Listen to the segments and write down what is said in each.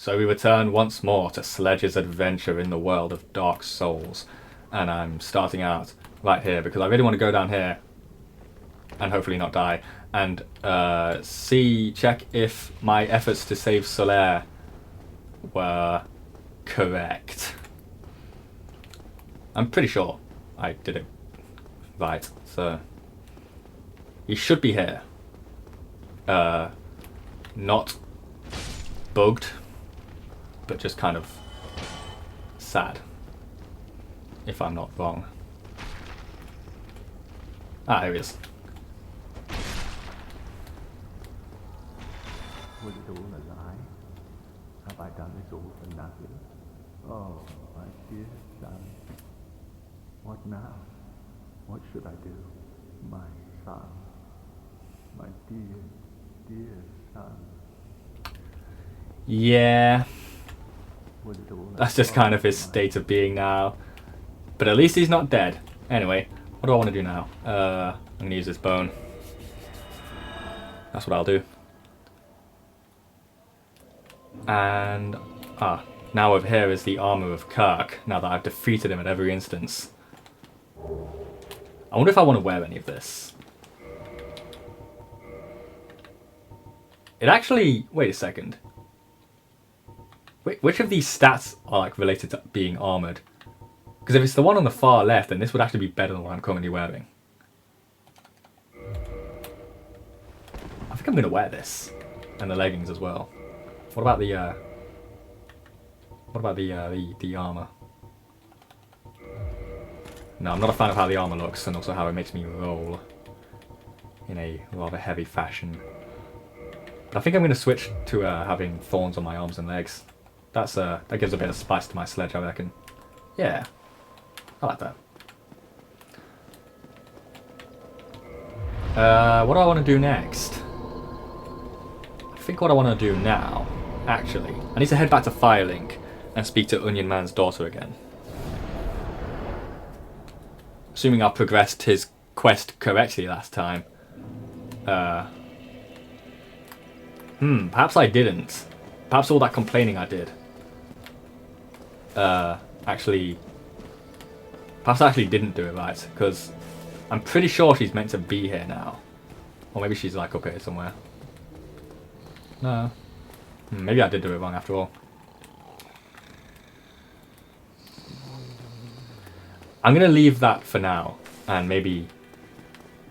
So we return once more to Sledge's adventure in the world of Dark Souls. And I'm starting out right here because I really want to go down here and hopefully not die. And check if my efforts to save Solaire were correct. I'm pretty sure I did it right. So he should be here. Not bugged, but just kind of sad, if I'm not wrong. Ah, here he is. Was it all a lie? Have I done this all for nothing? Oh, my dear son. What now? What should I do? My son. My dear, dear son. Yeah, Was it all that's just kind of his state of being now. But at least he's not dead. Anyway, what do I want to do now? I'm going to use this bone. That's what I'll do. And, now over here is the armor of Kirk, now that I've defeated him at every instance. I wonder if I want to wear any of this. It actually... Wait a second. Wait, which of these stats are like related to being armored? Because if it's the one on the far left, then this would actually be better than what I'm currently wearing. I think I'm going to wear this. And the leggings as well. What about the armor? No, I'm not a fan of how the armor looks, and also how it makes me roll in a rather heavy fashion. But I think I'm going to switch to having thorns on my arms and legs. That gives a bit of spice to my sledge, I reckon. Yeah, I like that. What do I want to do next? I think what I want to do now, actually, I need to head back to Firelink and speak to Onion Man's daughter again. Assuming I progressed his quest correctly last time. Perhaps I didn't. Perhaps all that complaining I did. Perhaps I actually didn't do it right, because I'm pretty sure she's meant to be here now. Or maybe she's like up here somewhere. No. Maybe I did do it wrong after all. I'm going to leave that for now, and maybe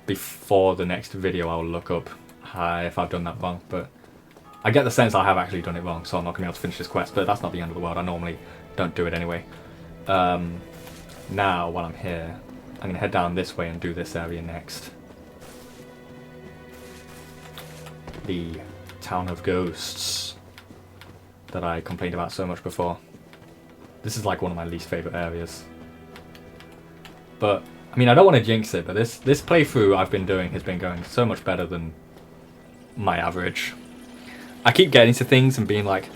before the next video I'll look up if I've done that wrong, but I get the sense I have actually done it wrong, so I'm not going to be able to finish this quest, but that's not the end of the world. I normally don't do it anyway. Now, while I'm here, I'm going to head down this way and do this area next. The Town of Ghosts that I complained about so much before. This is like one of my least favourite areas. But, I mean, I don't want to jinx it, but this playthrough I've been doing has been going so much better than my average. I keep getting to things and being like,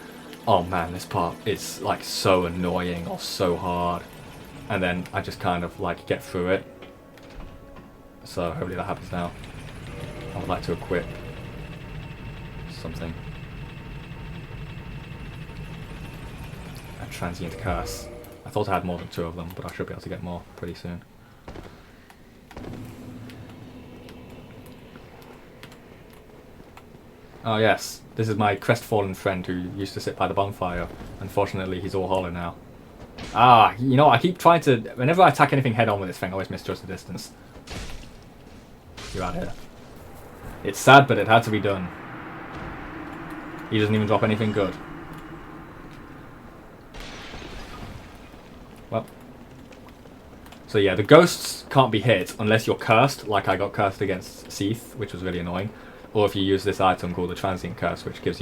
oh man, this part is like so annoying or so hard. And then I just kind of like get through it. So hopefully that happens now. I would like to equip something. A transient curse. I thought I had more than 2 of them, but I should be able to get more pretty soon. Oh yes, this is my crestfallen friend who used to sit by the bonfire. Unfortunately, he's all hollow now. Ah, you know, I keep trying to... Whenever I attack anything head on with this thing, I always misjudge the distance. You're out here. It's sad, but it had to be done. He doesn't even drop anything good. Well. So yeah, the ghosts can't be hit unless you're cursed, like I got cursed against Seath, which was really annoying. Or if you use this item called the Transient Curse, which lets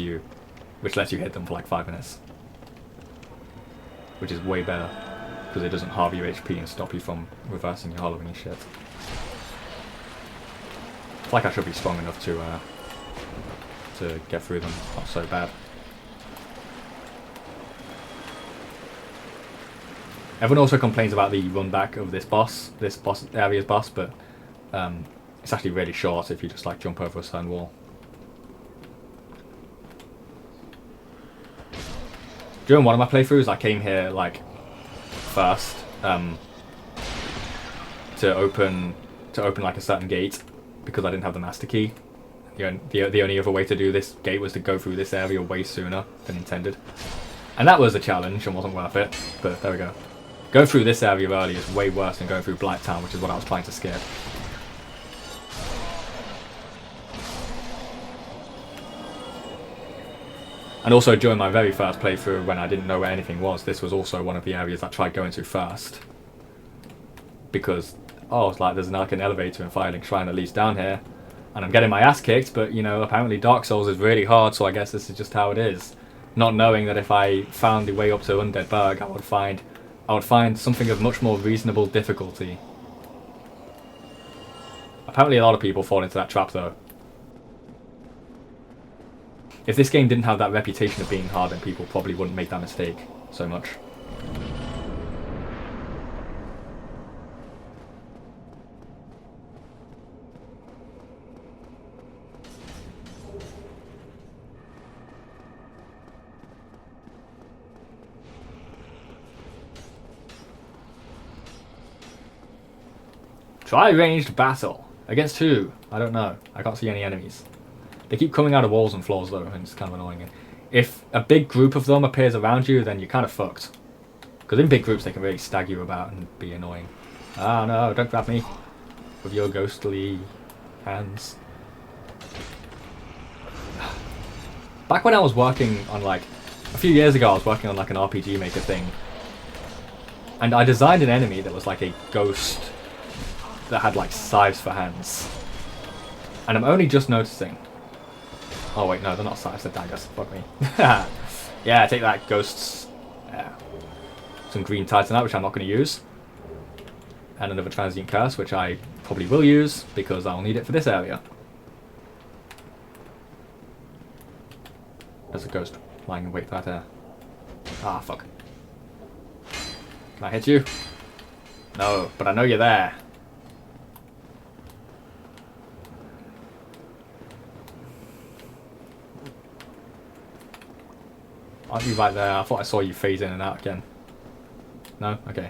you hit them for like 5 minutes. Which is way better, because it doesn't halve your HP and stop you from reversing your hollowing and shit. I feel like I should be strong enough to get through them, not so bad. Everyone also complains about the run back of this area's boss, but it's actually really short if you just like jump over a stone wall. During one of my playthroughs, I came here like first to open like a certain gate because I didn't have the master key. The only other way to do this gate was to go through this area way sooner than intended, and that was a challenge and wasn't worth it. But there we go. Going through this area early is way worse than going through Blighttown, which is what I was trying to skip. And also during my very first playthrough, when I didn't know where anything was, this was also one of the areas I tried going to first. Because, oh, it's like there's like an elevator in Firelink Shrine that leads down here, and I'm getting my ass kicked, but you know, apparently Dark Souls is really hard, so I guess this is just how it is. Not knowing that if I found the way up to Undead Burg, I would find something of much more reasonable difficulty. Apparently a lot of people fall into that trap though. If this game didn't have that reputation of being hard, then people probably wouldn't make that mistake so much. Try ranged battle. Against who? I don't know. I can't see any enemies. They keep coming out of walls and floors though, and it's kind of annoying. If a big group of them appears around you, then you're kind of fucked. Because in big groups they can really stag you about and be annoying. Ah no, don't grab me with your ghostly hands. Back when I was working on like, a few years ago I was working on like an RPG Maker thing. And I designed an enemy that was like a ghost that had like scythes for hands. And I'm only just noticing. Oh wait, no, they're not scythes, they're daggers. Fuck me. Yeah, take that, ghosts. Yeah. Some green titanite, which I'm not going to use. And another transient curse, which I probably will use, because I'll need it for this area. There's a ghost lying in wait right there. Ah, fuck. Can I hit you? No, but I know you're there. Aren't you right there? I thought I saw you phase in and out again. No? Okay.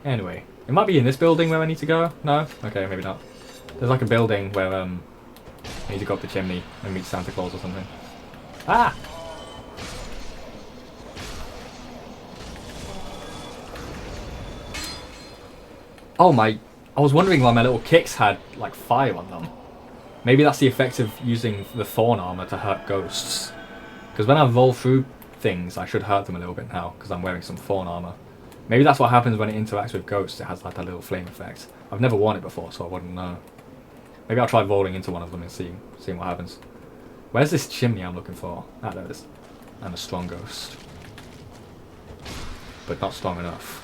Anyway. It might be in this building where I need to go? No? Okay, maybe not. There's like a building where I need to go up the chimney and meet Santa Claus or something. Ah! Oh my... I was wondering why my little kicks had like fire on them. Maybe that's the effect of using the thorn armor to hurt ghosts. Because when I roll through things, I should hurt them a little bit now, because I'm wearing some thorn armor. Maybe that's what happens when it interacts with ghosts, it has like that little flame effect. I've never worn it before, so I wouldn't know. Maybe I'll try rolling into one of them and seeing what happens. Where's this chimney I'm looking for? Ah, there it is. I'm a strong ghost. But not strong enough.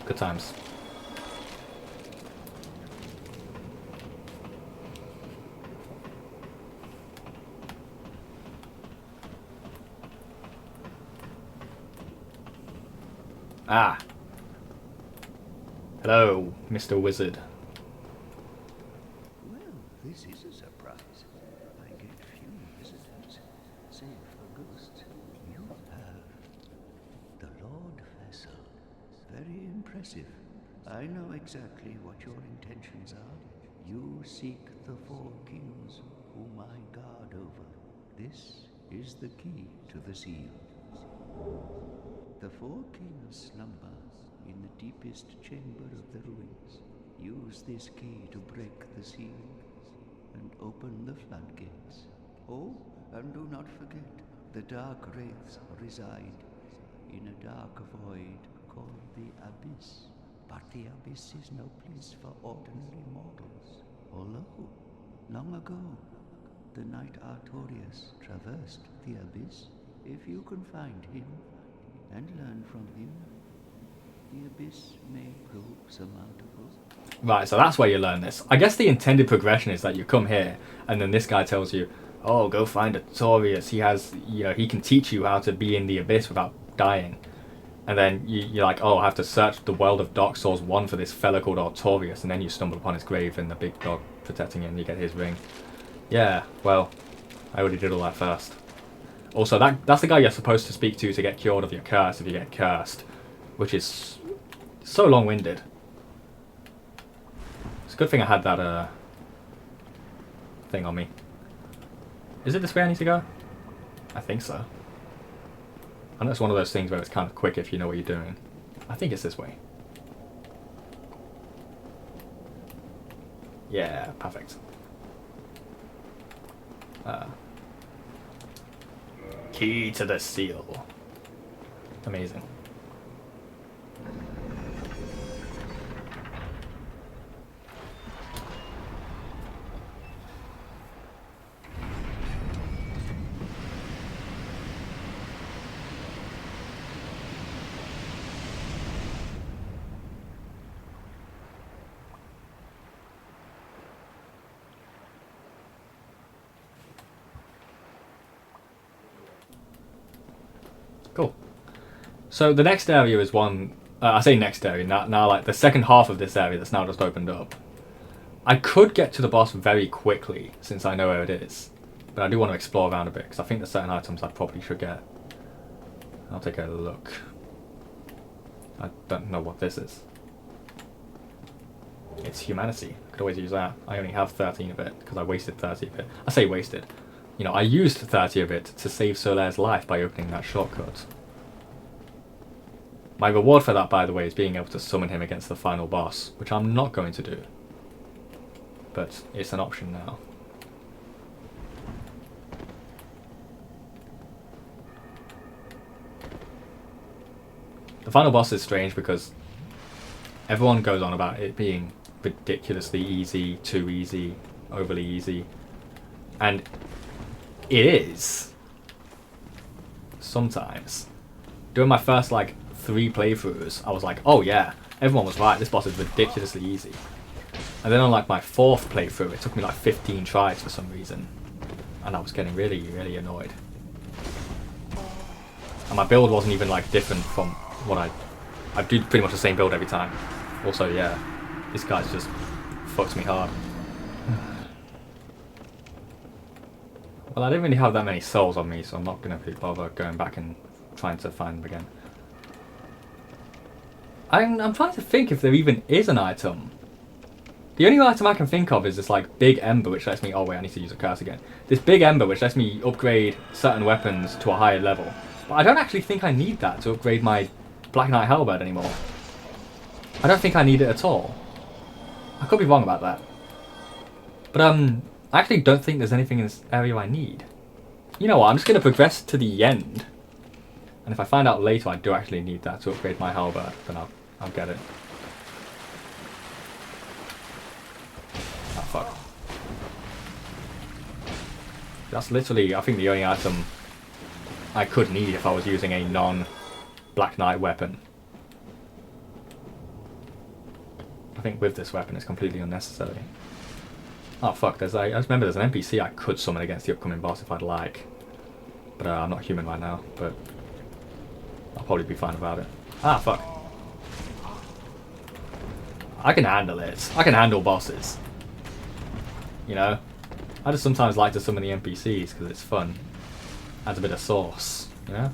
Good times. Ah. Hello, Mr. Wizard. Well, this is a surprise. I get few visitors, save for ghosts. You have the Lord Vessel. Very impressive. I know exactly what your intentions are. You seek the four kings whom I guard over. This is the key to the seals. The four kings slumber in the deepest chamber of the ruins. Use this key to break the seals and open the floodgates. Oh, and do not forget, the dark wraiths reside in a dark void called the Abyss. But the Abyss is no place for ordinary mortals. Although, long ago, the knight Artorias traversed the Abyss. If you can find him and learn from him, the Abyss may prove surmountable. Right, so that's where you learn this. I guess the intended progression is that you come here, and then this guy tells you, oh, go find Artorias. He has, he can teach you how to be in the Abyss without dying. And then you're like, oh, I have to search the world of Dark Souls 1 for this fella called Artorias, and then you stumble upon his grave and the big dog protecting it, and you get his ring. Yeah, well, I already did all that first. Also, that's the guy you're supposed to speak to get cured of your curse if you get cursed, which is so long-winded. It's a good thing I had that thing on me. Is it this way I need to go? I think so. I know it's one of those things where it's kind of quick if you know what you're doing. I think it's this way. Yeah, perfect. Key to the seal. Amazing. Cool. So the next area is one. I say next area now. Like the second half of this area that's now just opened up. I could get to the boss very quickly since I know where it is, but I do want to explore around a bit because I think there's certain items I probably should get. I'll take a look. I don't know what this is. It's humanity. I could always use that. I only have 13 of it because I wasted 30 of it. I say wasted. You know, I used 30 of it to save Solaire's life by opening that shortcut. My reward for that, by the way, is being able to summon him against the final boss, which I'm not going to do. But it's an option now. The final boss is strange because everyone goes on about it being ridiculously easy, too easy, overly easy. And it is. Sometimes. During my first, 3 playthroughs, I was like, oh yeah, everyone was right, this boss is ridiculously easy. And then on, my 4th playthrough, it took me, 15 tries for some reason. And I was getting really, really annoyed. And my build wasn't even, different from what I do pretty much the same build every time. Also, yeah, this guy's just fucks me hard. Well, I didn't really have that many souls on me, so I'm not going to bother going back and trying to find them again. I'm trying to think if there even is an item. The only item I can think of is this big ember which lets me... Oh wait, I need to use a curse again. This big ember which lets me upgrade certain weapons to a higher level. But I don't actually think I need that to upgrade my Black Knight Halberd anymore. I don't think I need it at all. I could be wrong about that. But I actually don't think there's anything in this area I need. You know what, I'm just going to progress to the end. And if I find out later I do actually need that to upgrade my Halberd, then I'll get it. Oh fuck. That's literally, I think, the only item I could need if I was using a non-Black Knight weapon. I think with this weapon it's completely unnecessary. Oh fuck, I just remember there's an NPC I could summon against the upcoming boss if I'd like. But I'm not human right now, but I'll probably be fine about it. Ah, fuck. I can handle it. I can handle bosses. You know? I just sometimes like to summon the NPCs because it's fun. Adds a bit of sauce, you know?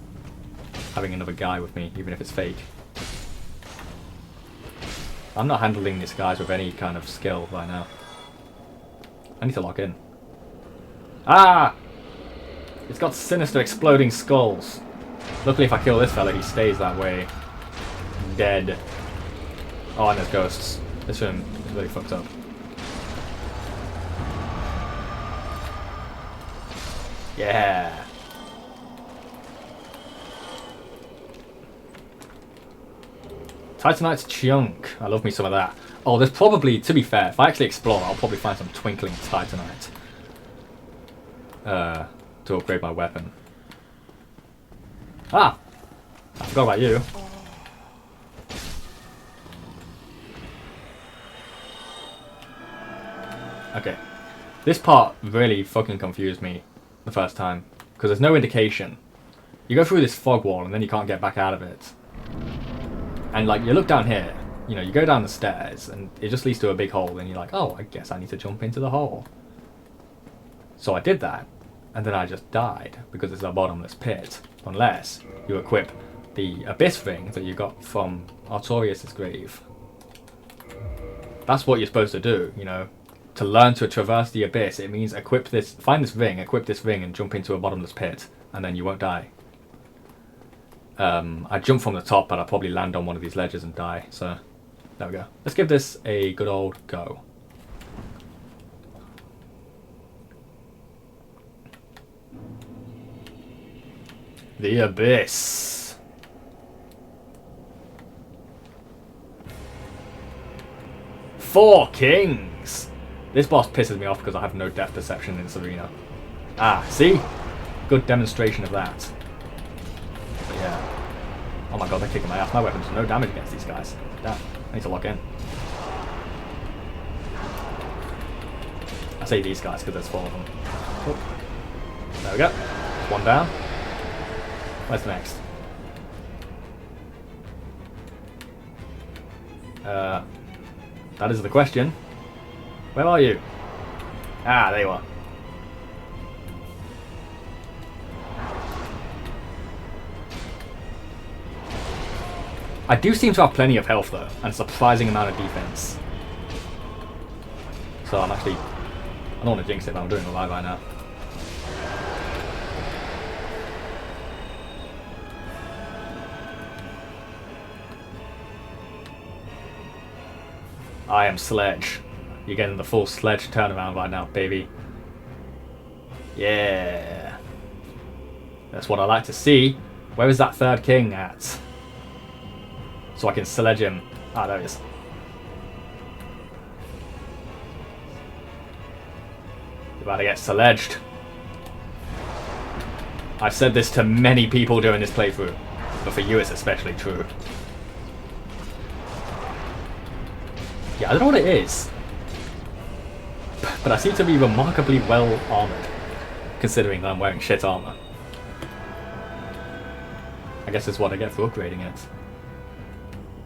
Having another guy with me, even if it's fake. I'm not handling these guys with any kind of skill right now. I need to lock in. Ah! It's got sinister exploding skulls. Luckily if I kill this fella, he stays that way. Dead. Oh, and there's ghosts. This room is really fucked up. Yeah! Titanite's chunk. I love me some of that. Oh, there's probably, to be fair, if I actually explore, I'll probably find some twinkling Titanite. To upgrade my weapon. Ah! I forgot about you. Okay. This part really fucking confused me the first time. Because there's no indication. You go through this fog wall and then you can't get back out of it. And like, you look down here, you know, you go down the stairs and it just leads to a big hole and you're like, oh, I guess I need to jump into the hole. So I did that, and then I just died because it's a bottomless pit, unless you equip the abyss ring that you got from Artorias' grave. That's what you're supposed to do, you know. To learn to traverse the abyss, it means find this ring, equip this ring, and jump into a bottomless pit, and then you won't die. I jump from the top, but I'll probably land on one of these ledges and die, so there we go. Let's give this a good old go. The Abyss. Four Kings! This boss pisses me off because I have no depth perception in this arena. Ah, see? Good demonstration of that. But yeah. Oh my god, they're kicking my ass. My weapon does no damage against these guys. Damn, I need to lock in. I say these guys because there's four of them. Oh. There we go. One down. Where's the next? That is the question. Where are you? Ah, there you are. I do seem to have plenty of health though, and a surprising amount of defense. So I'm actually... I don't want to jinx it, but I'm doing alright right now. I am Sledge. You're getting the full Sledge turnaround right now, baby. Yeah. That's what I like to see. Where is that third king at? So I can Sledge him. Ah, there he is. You're about to get Sledged. I've said this to many people during this playthrough, but for you it's especially true. Yeah, I don't know what it is, but I seem to be remarkably well armoured, considering that I'm wearing shit armour. I guess that's what I get for upgrading it.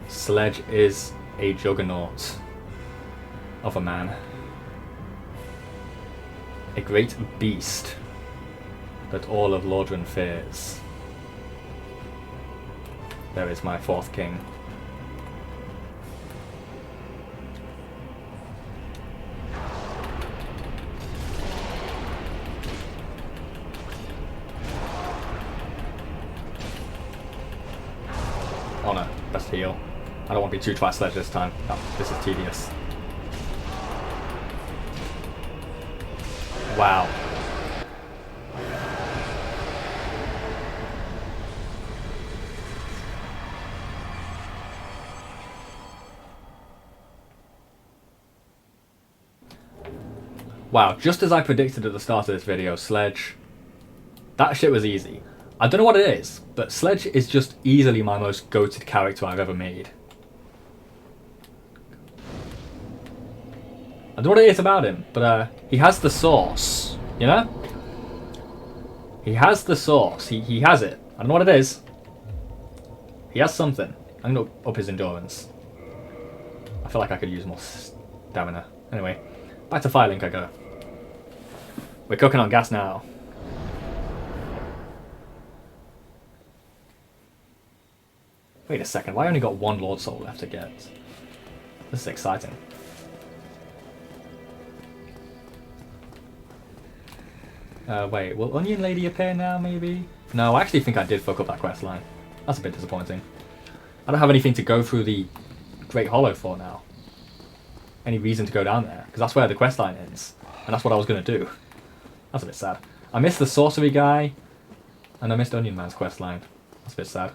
Sledge is a juggernaut of a man. A great beast that all of Lordran fears. There is my fourth king. Oh no, best heal. I don't want to be too twice Sledge this time. Oh, this is tedious. Wow. Wow, just as I predicted at the start of this video, Sledge... That shit was easy. I don't know what it is, but Sledge is just easily my most goated character I've ever made. I don't know what it is about him, but he has the sauce, you know? He has the sauce. He has it. I don't know what it is. He has something. I'm going to up his endurance. I feel like I could use more stamina. Anyway, back to Firelink I go. We're cooking on gas now. Wait a second, why only got one Lord Soul left to get? This is exciting. Wait, will Onion Lady appear now, maybe? No, I actually think I did fuck up that quest line. That's a bit disappointing. I don't have anything to go through the Great Hollow for now. Any reason to go down there, because that's where the quest line ends. And that's what I was going to do. That's a bit sad. I missed the Sorcery guy, and I missed Onion Man's quest line. That's a bit sad.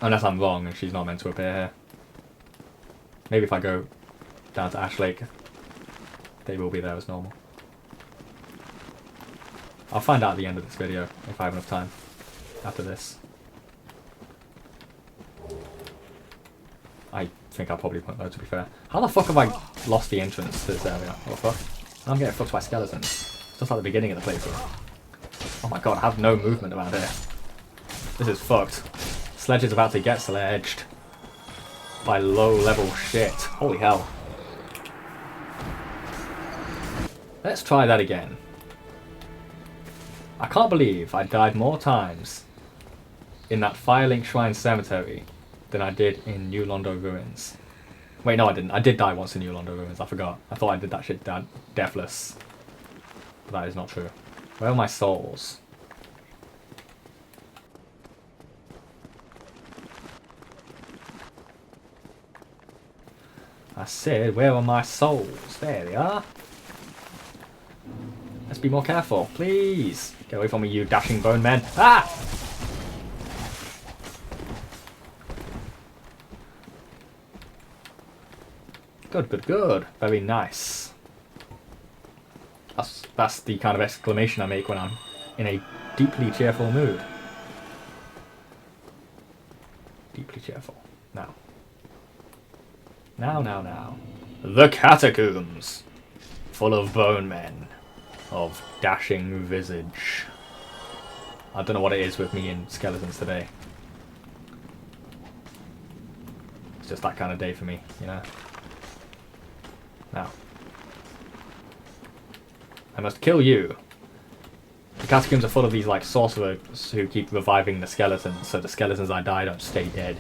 Unless I'm wrong and she's not meant to appear here. Maybe if I go down to Ash Lake, they will be there as normal. I'll find out at the end of this video if I have enough time after this. I think I probably won't know, to be fair. How the fuck have I lost the entrance to this area? What the fuck? I'm getting fucked by skeletons. Just like the beginning of the playthrough. Oh my god, I have no movement around here. This is fucked. Sledge is about to get sledged by low-level shit. Holy hell. Let's try that again. I can't believe I died more times in that Firelink Shrine Cemetery than I did in New Londo Ruins. Wait, no I didn't. I did die once in New Londo Ruins, I forgot. I thought I did that shit deathless. But that is not true. Where are my souls? I said, where are my souls? There they are. Let's be more careful, please. Get away from me, you dashing bone men. Ah! Good, good, good. Very nice. That's the kind of exclamation I make when I'm in a deeply cheerful mood. Deeply cheerful. Now. Now. The catacombs! Full of bone men. Of dashing visage. I don't know what it is with me and skeletons today. It's just that kind of day for me, you know? Now. I must kill you. The catacombs are full of these like sorcerers who keep reviving the skeletons, so the skeletons I die don't stay dead.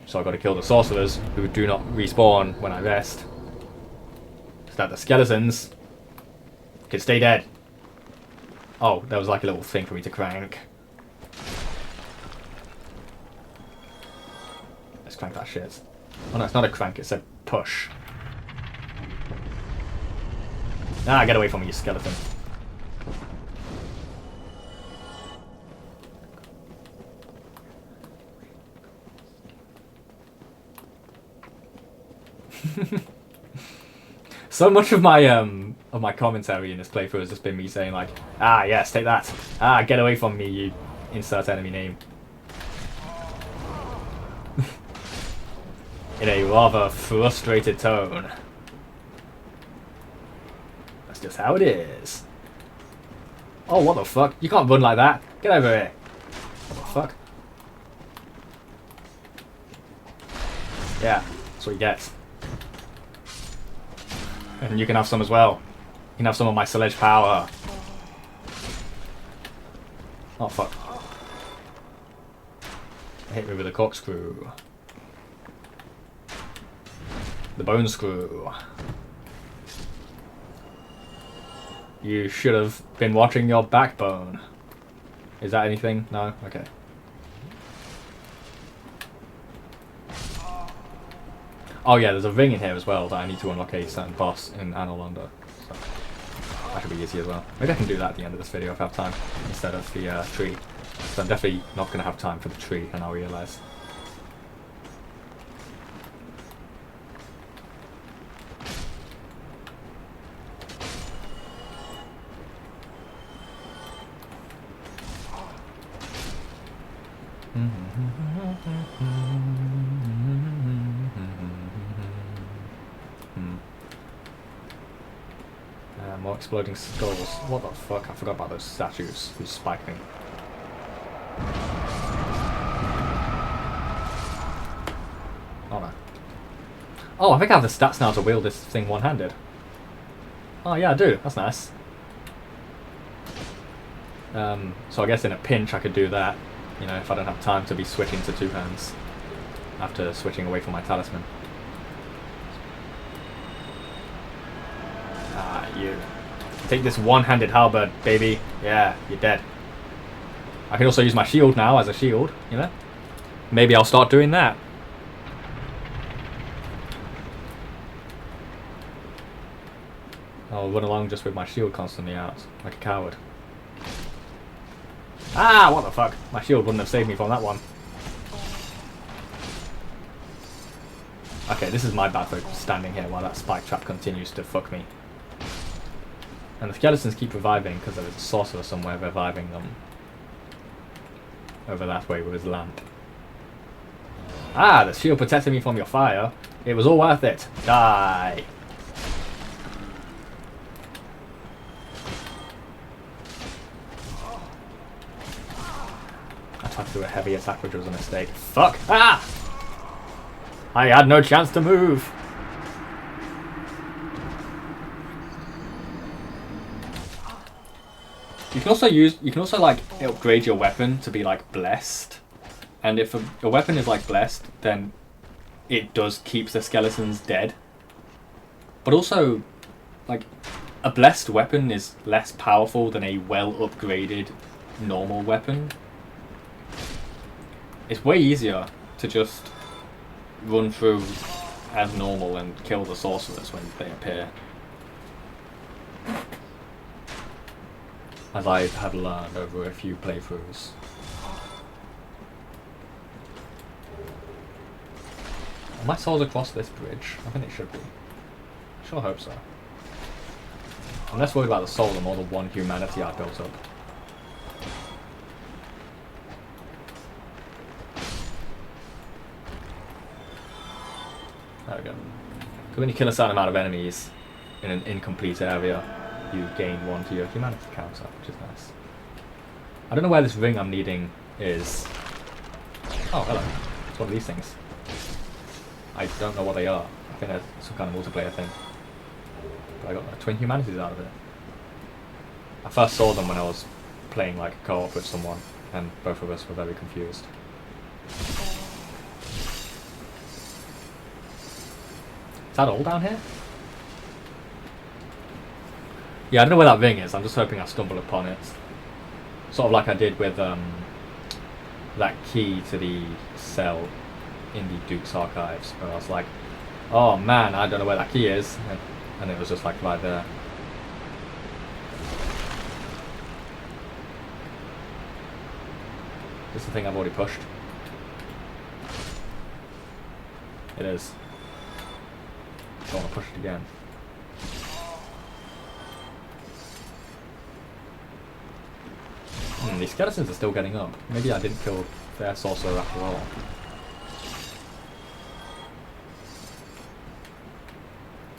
So I've got to kill the sorcerers who do not respawn when I rest. So that the skeletons can stay dead. Oh, there was like a little thing for me to crank. Let's crank that shit. Oh no, it's not a crank, it's a push. Ah, get away from me, you skeleton. So much of my commentary in this playthrough has just been me saying like, ah yes, take that. Ah, get away from me, you insert enemy name. In a rather frustrated tone. That's just how it is. Oh, what the fuck? You can't run like that. Get over here. What the fuck? Yeah, that's what you get. And you can have some as well. You can have some of my Sledge power. Oh fuck. Hit me with a corkscrew. The bone screw. You should have been watching your backbone. Is that anything? No? Okay. Oh yeah, there's a ring in here as well that I need to unlock a certain boss in Anor Londo. So that should be easy as well. Maybe I can do that at the end of this video if I have time, instead of the tree. So I'm definitely not going to have time for the tree, and I realise. More exploding skulls. What the fuck? I forgot about those statues who spike me. Oh no. Oh, I think I have the stats now to wield this thing one-handed. Oh yeah, I do. That's nice. So I guess in a pinch I could do that. You know, if I don't have time to be switching to two hands after switching away from my talisman. Ah, you. Take this one-handed halberd, baby. Yeah, you're dead. I can also use my shield now as a shield, you know? Maybe I'll start doing that. I'll run along just with my shield constantly out, like a coward. Ah, what the fuck? My shield wouldn't have saved me from that one. Okay, this is my bad for standing here while that spike trap continues to fuck me. And the skeletons keep reviving because there is a sorcerer somewhere reviving them. Over that way with his lamp. Ah, the shield protected me from your fire. It was all worth it. Die. tried to do a heavy attack, which was a mistake. Fuck! Ah! I had no chance to move. You can also like upgrade your weapon to be like blessed, and if a weapon is like blessed, then it does keep the skeletons dead. But also, like, a blessed weapon is less powerful than a well upgraded normal weapon. It's way easier to just run through as normal and kill the sorcerers when they appear. As I have learned over a few playthroughs. Are my souls across this bridge? I think it should be. I sure hope so. I'm less worried about the soul and more the one humanity I built up. There we go. Because when you kill a certain amount of enemies in an incomplete area, you gain 1 to your humanity counter, which is nice. I don't know where this ring I'm needing is. Oh, hello. It's one of these things. I don't know what they are. I think they're some kind of multiplayer thing. But I got twin humanities out of it. I first saw them when I was playing like co-op with someone, and both of us were very confused. Is that all down here? Yeah, I don't know where that ring is. I'm just hoping I stumble upon it. Sort of like I did with that key to the cell in the Duke's archives, where I was like, oh man, I don't know where that key is. And it was just like right there. Is this the thing I've already pushed? It is. Don't want to push it again. These skeletons are still getting up. Maybe I didn't kill their sorcerer after all.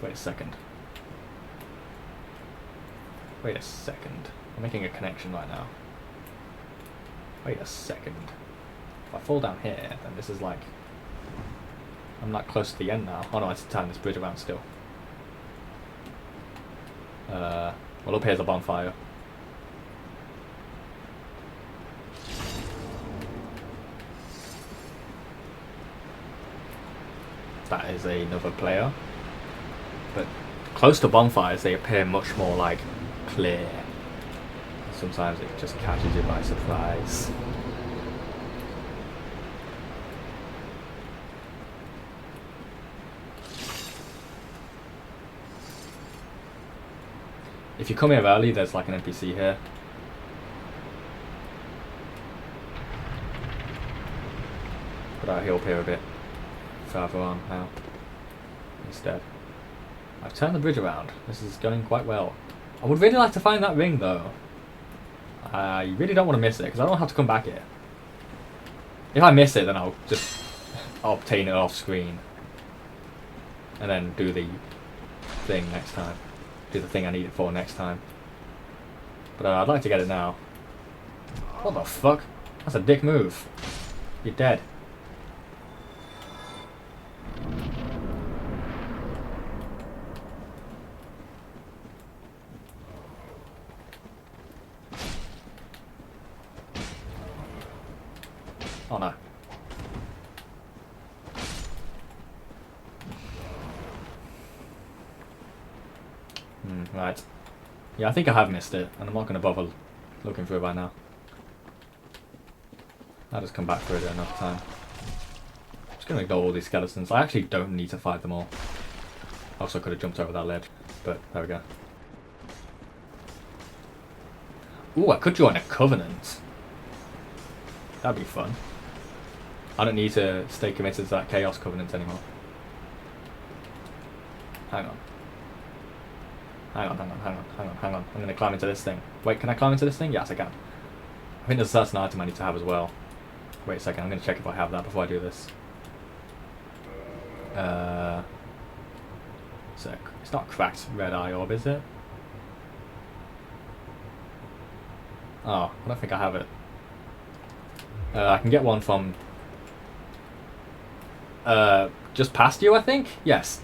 Wait a second. Wait a second. I'm making a connection right now. Wait a second. If I fall down here, then this is like... I'm not close to the end now. Oh no, I have to turn this bridge around still. Well, up here's a bonfire. That is another player. But close to bonfires, they appear much more like clear. Sometimes it just catches you by surprise. If you come here early, there's like an NPC here. But I'll heal up here a bit further on now instead. I've turned the bridge around. This is going quite well. I would really like to find that ring though. I really don't want to miss it because I don't have to come back here. If I miss it, then I'll just obtain it off screen and then do the thing next time. Do the thing I need it for next time. But I'd like to get it now. What the fuck? That's a dick move. You're dead. Oh no. Right. Yeah, I think I have missed it, and I'm not going to bother looking for it right now. I'll just come back for it at another time. I'm just going to ignore all these skeletons. I actually don't need to fight them all. I also could have jumped over that ledge, but there we go. Ooh, I could join a covenant. That'd be fun. I don't need to stay committed to that Chaos Covenant anymore. Hang on. Hang on. I'm going to climb into this thing. Wait, can I climb into this thing? Yes, I can. I think there's a certain item I need to have as well. Wait a second, I'm going to check if I have that before I do this. It's not cracked red eye orb, is it? Oh, I don't think I have it. I can get one from just past you, I think? Yes.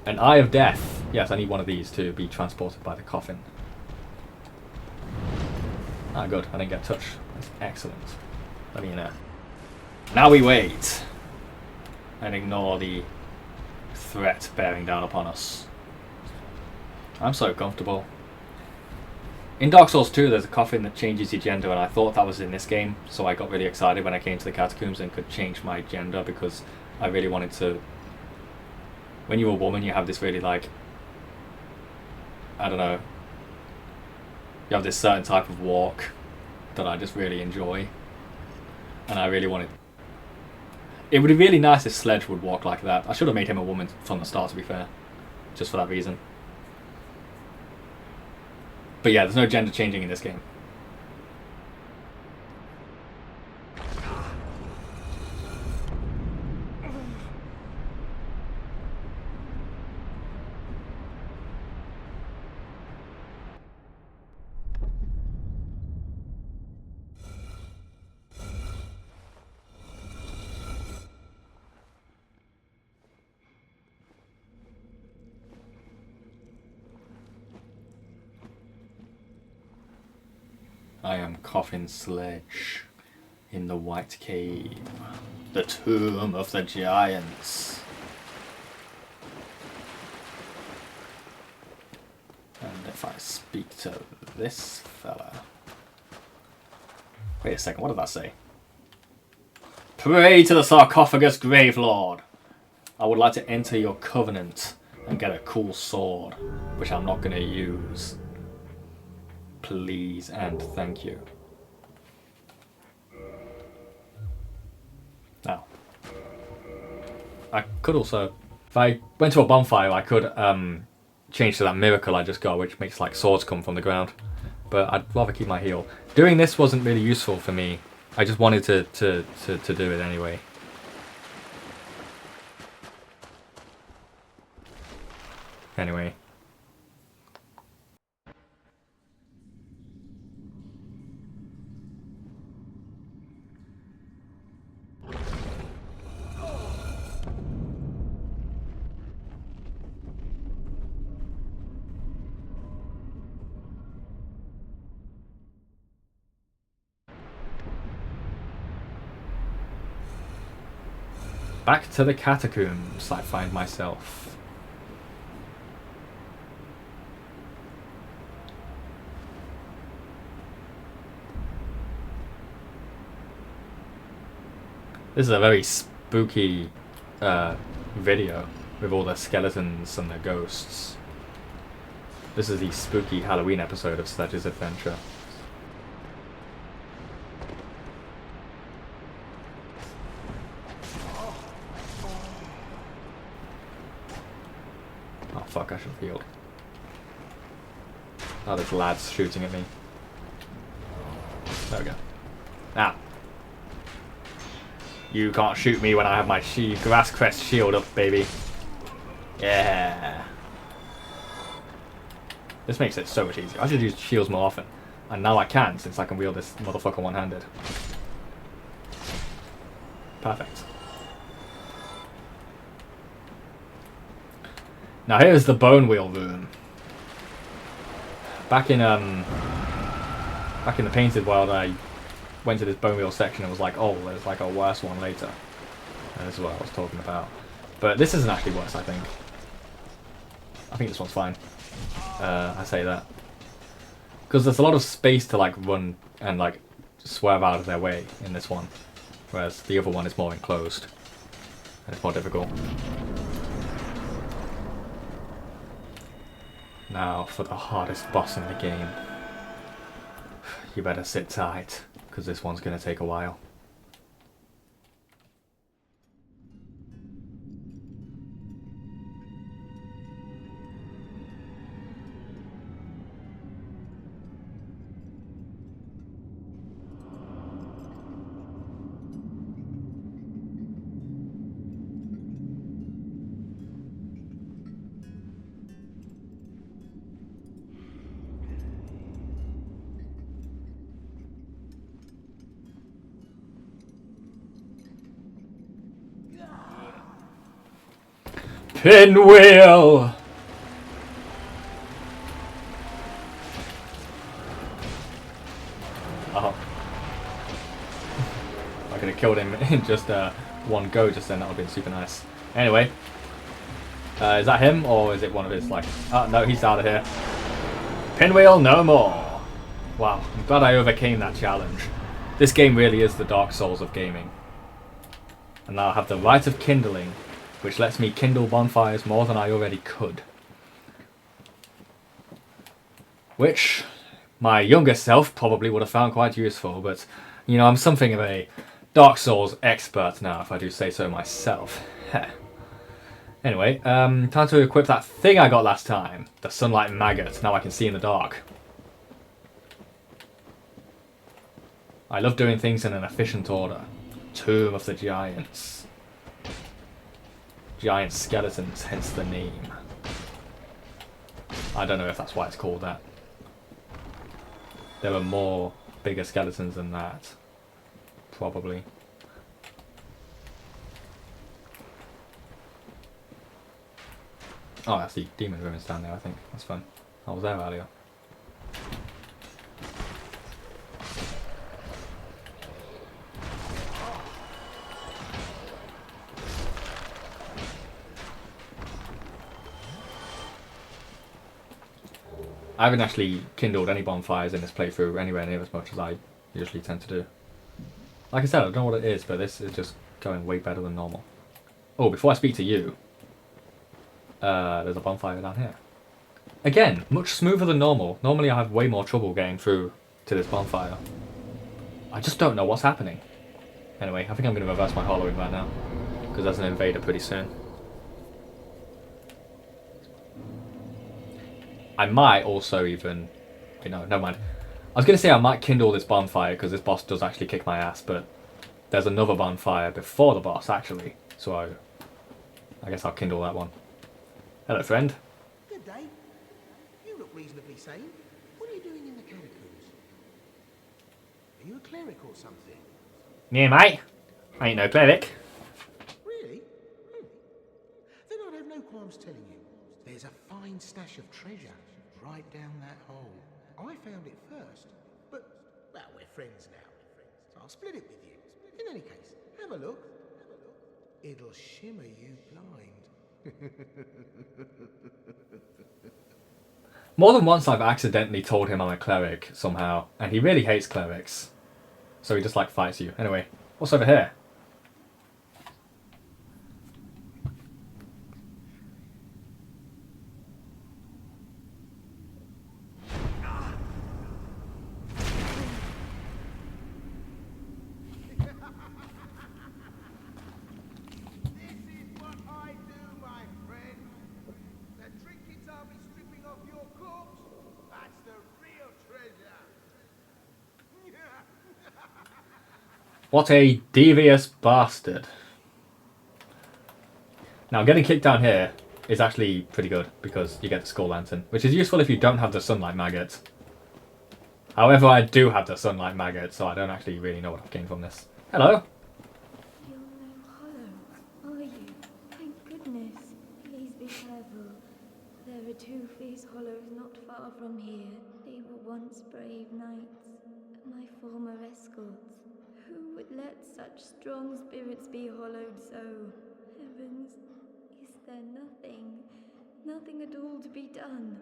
An Eye of Death. Yes, I need one of these to be transported by the coffin. Ah, good. I didn't get touched. That's excellent. Let me in there. Now we wait. And ignore the threat bearing down upon us. I'm so comfortable. In Dark Souls 2, there's a coffin that changes your gender, and I thought that was in this game, so I got really excited when I came to the catacombs and could change my gender because I really wanted to. When you're a woman, you have this really, like, I don't know, you have this certain type of walk that I just really enjoy, and I really wanted. It would be really nice if Sledge would walk like that. I should have made him a woman from the start, to be fair, just for that reason. But yeah, there's no gender changing in this game. I am Coffin Sledge in the White Cave, the tomb of the giants. And if I speak to this fella... Wait a second, what did that say? Pray to the sarcophagus, Grave Lord. I would like to enter your covenant and get a cool sword, which I'm not going to use. Please and thank you. Now, I could also, if I went to a bonfire, I could change to that miracle I just got, which makes like swords come from the ground. But I'd rather keep my heal. Doing this wasn't really useful for me. I just wanted to do it anyway. Anyway. Back to the catacombs I find myself. This is a very spooky video with all the skeletons and the ghosts. This is the spooky Halloween episode of Sledge's Adventure. Oh fuck, I should have healed. Oh, there's lads shooting at me. There we go. Now. You can't shoot me when I have my grass crest shield up, baby. Yeah. This makes it so much easier. I should use shields more often. And now I can, since I can wield this motherfucker one-handed. Perfect. Now here's the Bone Wheel room. Back in the Painted World, I went to this Bone Wheel section and was like, oh, there's like a worse one later. And this is what I was talking about. But this isn't actually worse, I think. I think this one's fine. I say that. Because there's a lot of space to like run and like swerve out of their way in this one. Whereas the other one is more enclosed. And it's more difficult. Now for the hardest boss in the game. You better sit tight, because this one's going to take a while. Pinwheel! Oh. I could have killed him in just one go just then. That would have been super nice. Anyway. Is that him? Or is it one of his, like... Oh, no, he's out of here. Pinwheel no more! Wow, I'm glad I overcame that challenge. This game really is the Dark Souls of gaming. And now I have the Rite of Kindling, which lets me kindle bonfires more than I already could. Which my younger self probably would have found quite useful, but, you know, I'm something of a Dark Souls expert now, if I do say so myself. Anyway, time to equip that thing I got last time, the Sunlight Maggot. Now I can see in the dark. I love doing things in an efficient order. Tomb of the Giants. Giant skeletons, hence the name. I don't know if that's why it's called that. There were more bigger skeletons than that. Probably. Oh, that's the demon ruins down there, I think. That's fun. I was there earlier. I haven't actually kindled any bonfires in this playthrough anywhere near as much as I usually tend to do. Like I said, I don't know what it is, but this is just going way better than normal. Oh, before I speak to you, there's a bonfire down here. Again, much smoother than normal. Normally I have way more trouble getting through to this bonfire. I just don't know what's happening. Anyway, I think I'm going to reverse my hollowing right now, because there's an invader pretty soon. I might also even... You know, never mind. I was going to say I might kindle this bonfire, because this boss does actually kick my ass, but there's another bonfire before the boss, actually. So I guess I'll kindle that one. Hello, friend. Good day. You look reasonably sane. What are you doing in the catacombs? Are you a cleric or something? Yeah, mate. I ain't no cleric. Really? Then I'd have no qualms telling you. There's a fine stash of treasure right down that hole. I found it first, but, well, we're friends now. So I'll split it with you. In any case, have a look. It'll shimmer you blind. More than once I've accidentally told him I'm a cleric somehow, and he really hates clerics. So he just like fights you. Anyway, what's over here? What a devious bastard. Now, getting kicked down here is actually pretty good, because you get the Skull Lantern, which is useful if you don't have the Sunlight Maggot. However, I do have the Sunlight Maggot, so I don't actually really know what I've gained from this. Hello? You're no hollow, are you? Thank goodness. Please be careful. There are two fierce hollows not far from here. They were once brave knights, my former escorts. Who would let such strong spirits be hollowed so? Heavens, is there nothing at all to be done?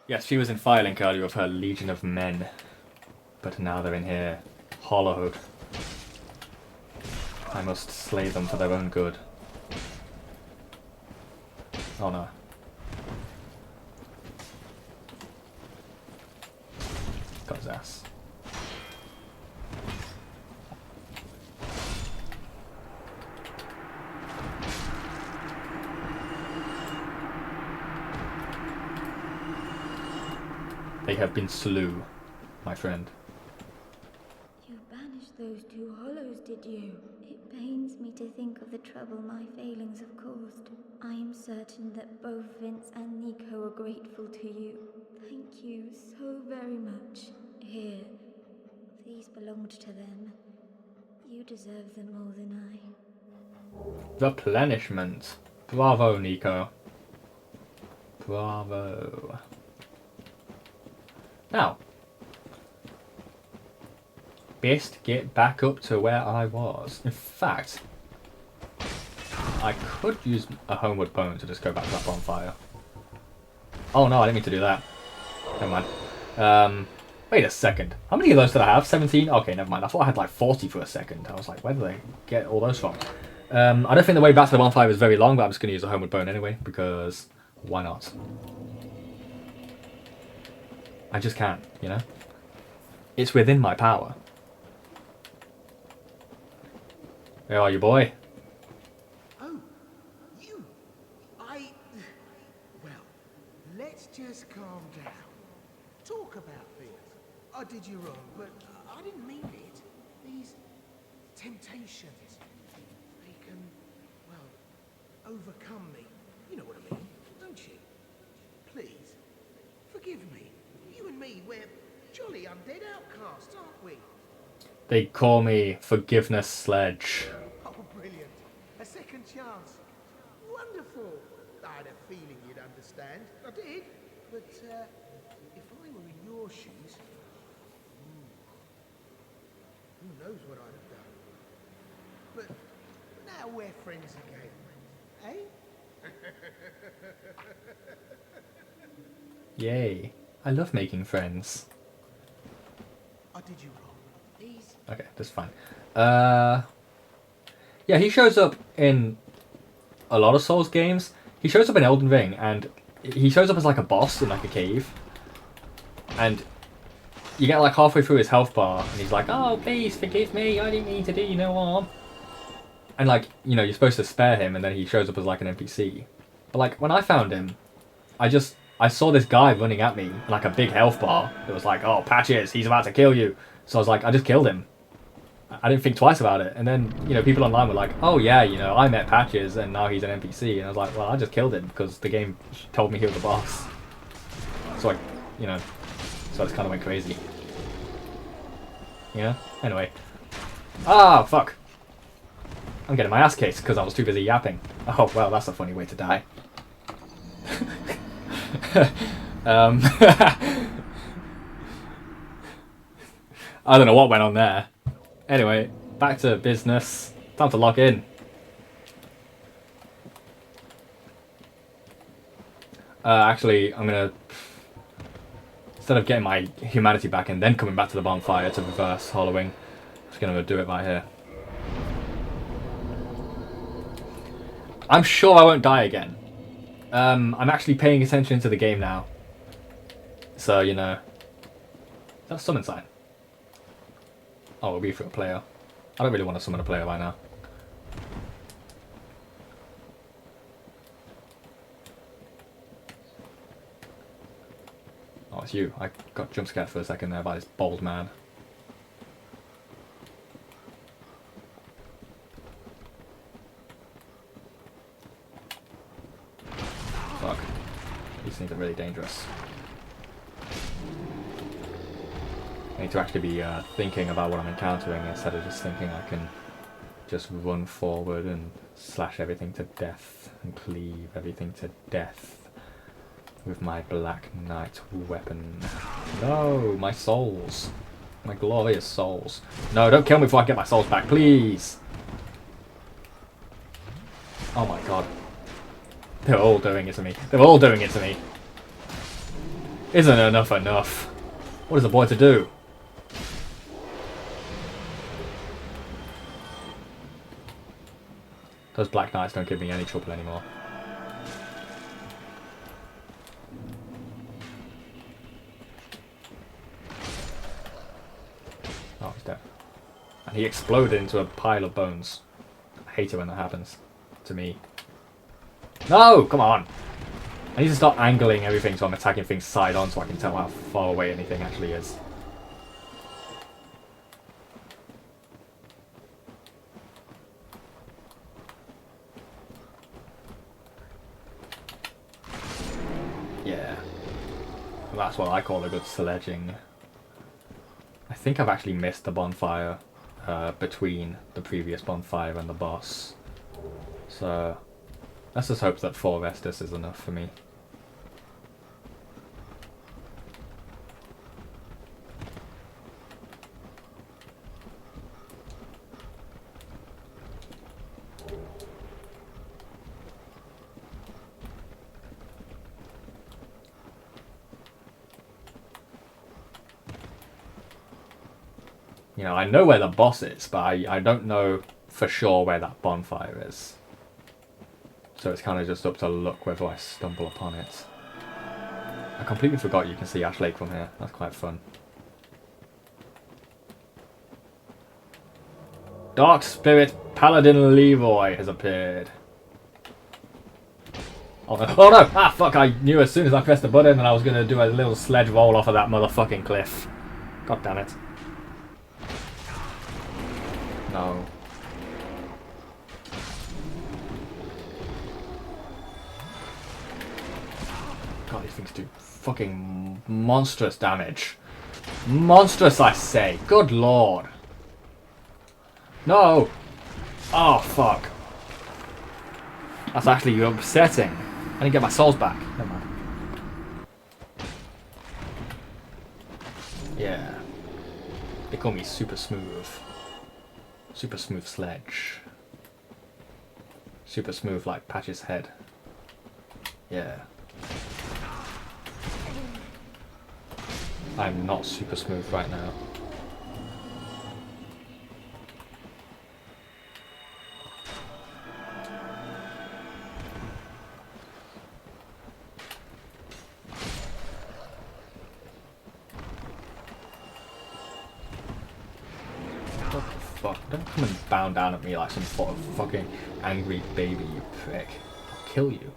Yes, she was in Firelink earlier with her Legion of Men, but now they're in here, hollowed. I must slay them for their own good. Oh no. Got his ass. They have been slew, my friend. You banished those two hollows, did you? It pains me to think of the trouble my failings have caused. I am certain that both Vince and Nico are grateful to you. Thank you so very much. Here, these belonged to them. You deserve them more than I. Replenishment. Bravo, Nico. Bravo. Now, best get back up to where I was. In fact, I could use a homeward bone to just go back to that bonfire. Oh no, I didn't mean to do that. Never mind. Wait a second. How many of those did I have? 17? Okay, never mind. I thought I had like 40 for a second. I was like, where did they get all those from? I don't think the way back to the bonfire is very long, but I'm just going to use a homeward bone anyway, because why not? I just can't, you know? It's within my power. Where are you, boy? Oh, you. Well, let's just calm down. Talk about things. I did you wrong, but I didn't mean it. These temptations, they can, well, overcome me. You know what I mean, don't you? Please, forgive me. You and me, we're jolly undead outcasts, aren't we? They call me Forgiveness Sledge. Oh, brilliant. A second chance. Wonderful. I had a feeling you'd understand. I did. But, if I were in your shoes, who knows what I'd have done. But now we're friends again. Eh? Yay. I love making friends. I did you wrong. These... Okay, that's fine. Yeah, he shows up in a lot of Souls games. He shows up in Elden Ring, and he shows up as like a boss in like a cave. And you get like halfway through his health bar, and he's like, "Oh, please forgive me. I didn't mean to do you no harm." And like, you know, you're supposed to spare him, and then he shows up as like an NPC. But like, when I found him, I saw this guy running at me, like a big health bar. It was like, "Oh, Patches, he's about to kill you." So I was like, I just killed him. I didn't think twice about it. And then, you know, people online were like, "Oh yeah, you know, I met Patches and now he's an NPC." And I was like, well, I just killed him because the game told me he was the boss. So I, you know, so I just kind of went crazy. You know? Anyway. Ah, fuck. I'm getting my ass kicked because I was too busy yapping. Oh, well, that's a funny way to die. I don't know what went on there. Anyway, back to business. Time to log in. Actually, I'm gonna... Instead of getting my humanity back and then coming back to the bonfire to reverse hollowing, I'm just gonna do it right here. I'm sure I won't die again. I'm actually paying attention to the game now. So, you know... That's a summon sign. Oh, it'll be for a player. I don't really want to summon a player right now. Oh, it's you. I got jump scared for a second there by this bald man. Fuck. These things are really dangerous. I need to actually be thinking about what I'm encountering instead of just thinking I can just run forward and slash everything to death and cleave everything to death with my Black Knight weapon. No, my souls. My glorious souls. No, don't kill me before I get my souls back, please! Oh my god. They're all doing it to me. They're all doing it to me. Isn't enough enough? What is a boy to do? Those Black Knights don't give me any trouble anymore. Oh, he's dead. And he exploded into a pile of bones. I hate it when that happens. To me. No! Come on! I need to start angling everything so I'm attacking things side on so I can tell how far away anything actually is. Yeah. That's what I call a good sledging. I think I've actually missed the bonfire between the previous bonfire and the boss. So let's just hope that 4 Estus is enough for me. You know, I know where the boss is, but I don't know for sure where that bonfire is. So it's kind of just up to luck whether I stumble upon it. I completely forgot you can see Ash Lake from here. That's quite fun. Dark Spirit Paladin Levoy has appeared. Oh no. Oh no! Ah fuck, I knew as soon as I pressed the button that I was going to do a little sledge roll off of that motherfucking cliff. God damn it. No. God, these things do fucking monstrous damage. Monstrous, I say. Good lord. No. Oh, fuck. That's actually upsetting. I didn't get my souls back. Never mind. Yeah. They call me Super Smooth. Super Smooth Sledge. Super smooth like Patch's head. Yeah. I'm not super smooth right now. What the fuck? Don't come and bound down at me like some sort of fucking angry baby, you prick. I'll kill you.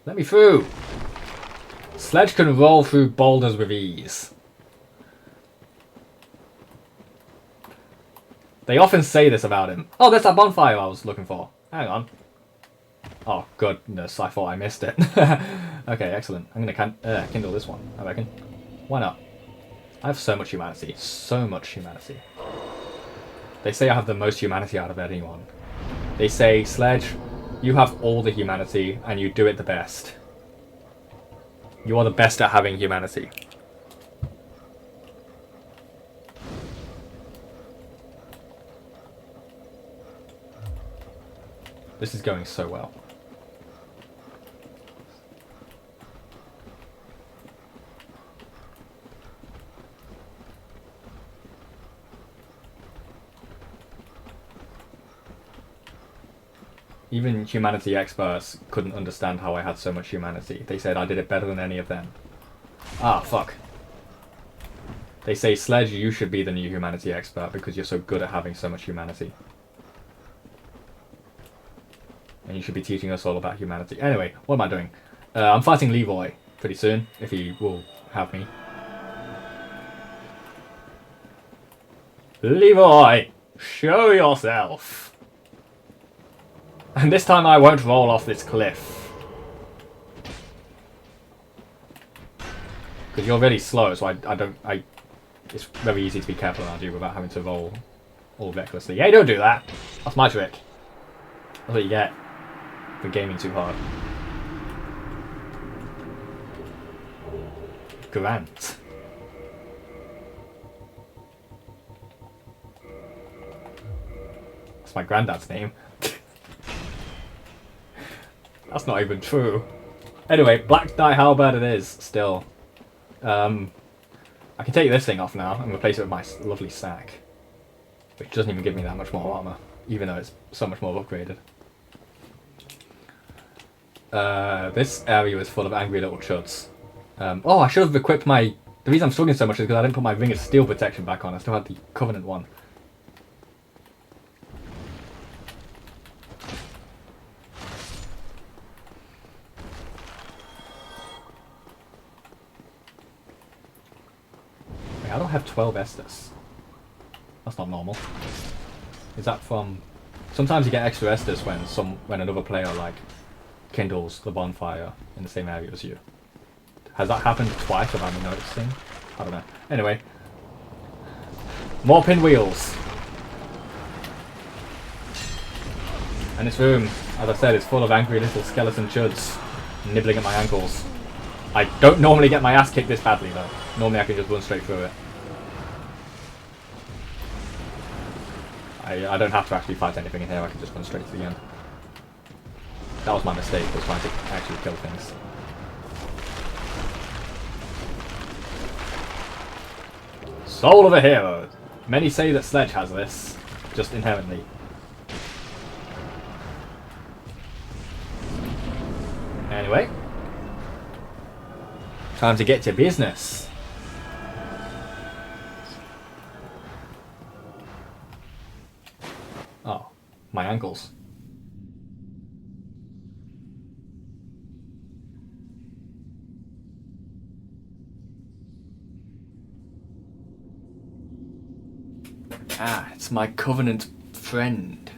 Let me through! Sledge can roll through boulders with ease. They often say this about him. Oh, there's that bonfire I was looking for. Hang on. Oh, goodness, I thought I missed it. Okay, excellent. I'm gonna kindle this one, I reckon. Why not? I have so much humanity. So much humanity. They say I have the most humanity out of anyone. They say, Sledge, you have all the humanity, and you do it the best. You are the best at having humanity. This is going so well. Even humanity experts couldn't understand how I had so much humanity. They said I did it better than any of them. Ah, fuck. They say, Sledge, you should be the new humanity expert because you're so good at having so much humanity. And you should be teaching us all about humanity. Anyway, what am I doing? I'm fighting Levoy pretty soon, if he will have me. Levoy, show yourself! And this time I won't roll off this cliff. Because you're really slow, so it's very easy to be careful around you without having to roll all recklessly. Hey, don't do that! That's my trick. That's what you get for gaming too hard. Grant. That's my granddad's name. That's not even true. Anyway, Black Dye Halberd it is, still. I can take this thing off now and replace it with my lovely sack. Which doesn't even give me that much more armor, even though it's so much more upgraded. This area is full of angry little chuds. Oh, I should have equipped my... The reason I'm struggling so much is because I didn't put my Ring of Steel protection back on. I still had the Covenant one. I don't have 12 Estus. That's not normal. Is that from... Sometimes you get extra Estus when another player like kindles the bonfire in the same area as you. Has that happened twice without me noticing? I don't know. Anyway. More pinwheels. And this room, as I said, is full of angry little skeleton chuds nibbling at my ankles. I don't normally get my ass kicked this badly though. Normally I can just run straight through it. I don't have to actually fight anything in here, I can just run straight to the end. That was my mistake, was trying to actually kill things. Soul of a hero! Many say that Sledge has this, just inherently. Anyway. Time to get to business. Oh, my ankles. Ah, it's my Covenant friend.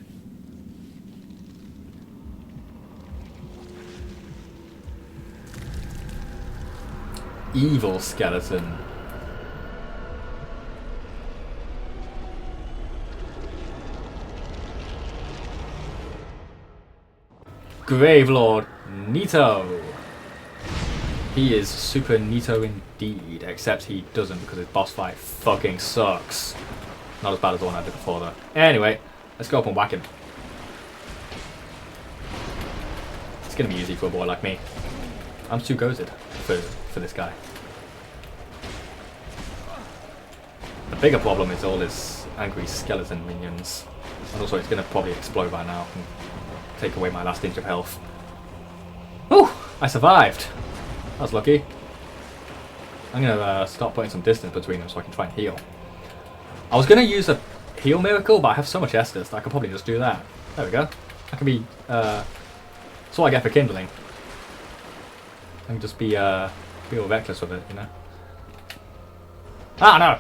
Evil skeleton. Gravelord Nito. He is super Nito indeed, except he doesn't because his boss fight fucking sucks. Not as bad as the one I did before though. Anyway, let's go up and whack him. It's gonna be easy for a boy like me. I'm too goated for this guy. The bigger problem is all his angry skeleton minions. And also it's gonna probably explode by now and take away my last inch of health. Whew! I survived! That was lucky. I'm gonna start putting some distance between them so I can try and heal. I was gonna use a heal miracle, but I have so much Estus that I could probably just do that. There we go. I can be, that's what I get for kindling. I can just be all reckless with it, you know? Ah, no!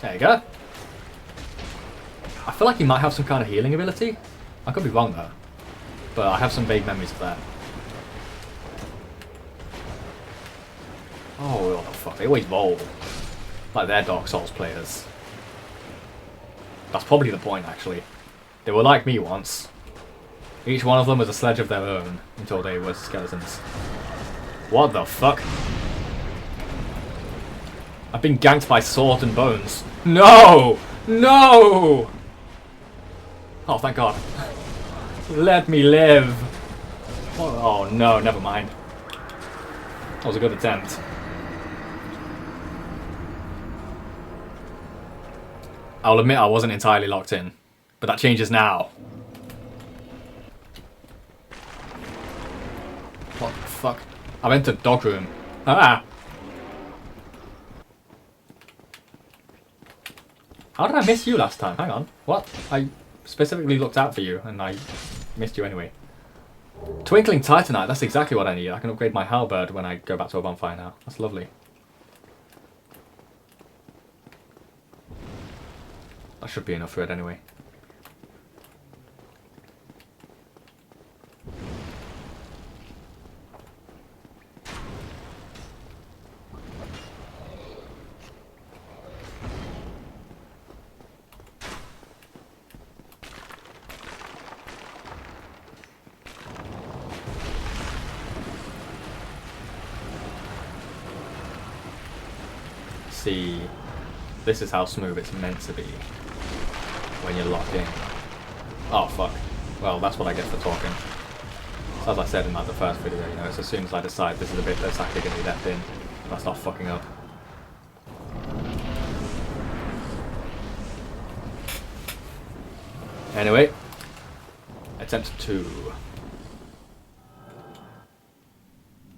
There you go. I feel like he might have some kind of healing ability. I could be wrong though. But I have some vague memories of that. Oh, what the fuck, they always roll. Like they're Dark Souls players. That's probably the point, actually. They were like me once. Each one of them was a sledge of their own until they were skeletons. What the fuck? I've been ganked by Sword and Bones. No! No! Oh, thank God. Let me live. Oh no, never mind. That was a good attempt. I'll admit I wasn't entirely locked in, but that changes now. What the fuck? I've entered dog room. Ah! How did I miss you last time? Hang on. What? I specifically looked out for you and I missed you anyway. Twinkling Titanite, that's exactly what I need. I can upgrade my halberd when I go back to a bonfire now. That's lovely. That should be enough for it anyway. See, this is how smooth it's meant to be when you're locked in. Oh fuck. Well, that's what I get for talking. So as I said in like the first video, you know, it's as soon as I decide this is a bit that's actually going to be left in, I start fucking up. Anyway, attempt 2.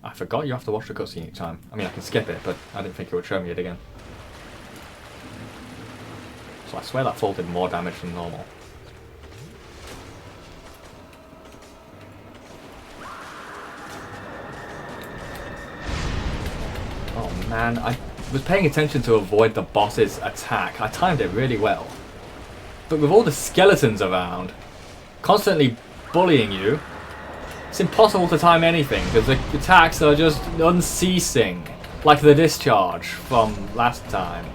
I forgot you have to watch the cutscene each time. I mean, I can skip it, but I didn't think it would show me it again. So I swear that fall did more damage than normal. Oh man, I was paying attention to avoid the boss's attack. I timed it really well. But with all the skeletons around, constantly bullying you, it's impossible to time anything because the attacks are just unceasing. Like the discharge from last time.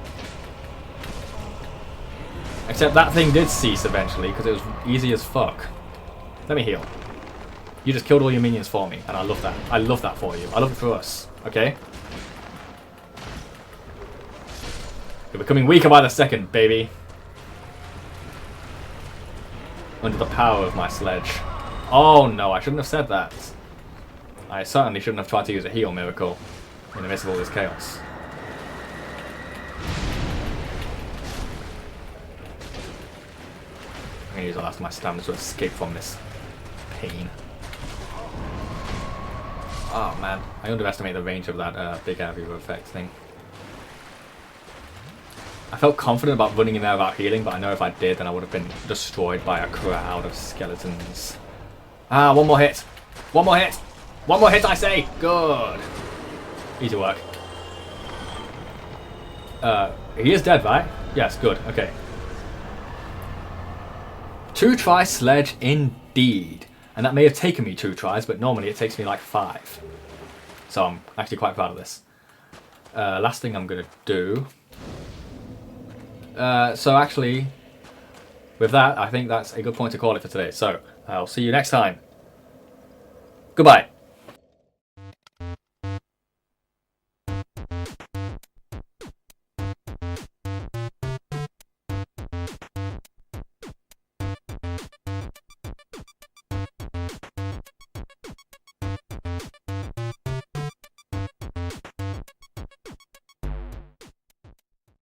Except that thing did cease eventually, because it was easy as fuck. Let me heal. You just killed all your minions for me, and I love that. I love that for you. I love it for us, okay? You're becoming weaker by the second, baby. Under the power of my sledge. Oh no, I shouldn't have said that. I certainly shouldn't have tried to use a heal miracle in the midst of all this chaos. I'm gonna use the last of my stamina to escape from this pain. Oh man, I underestimate the range of that big area effect thing. I felt confident about running in there without healing, but I know if I did, then I would have been destroyed by a crowd of skeletons. Ah, one more hit! One more hit! One more hit, I say! Good! Easy work. He is dead, right? Yes, good, okay. 2 try sledge indeed. And that may have taken me 2 tries, but normally it takes me like 5. So I'm actually quite proud of this. Last thing I'm going to do... so actually, with that, I think that's a good point to call it for today. So, I'll see you next time. Goodbye.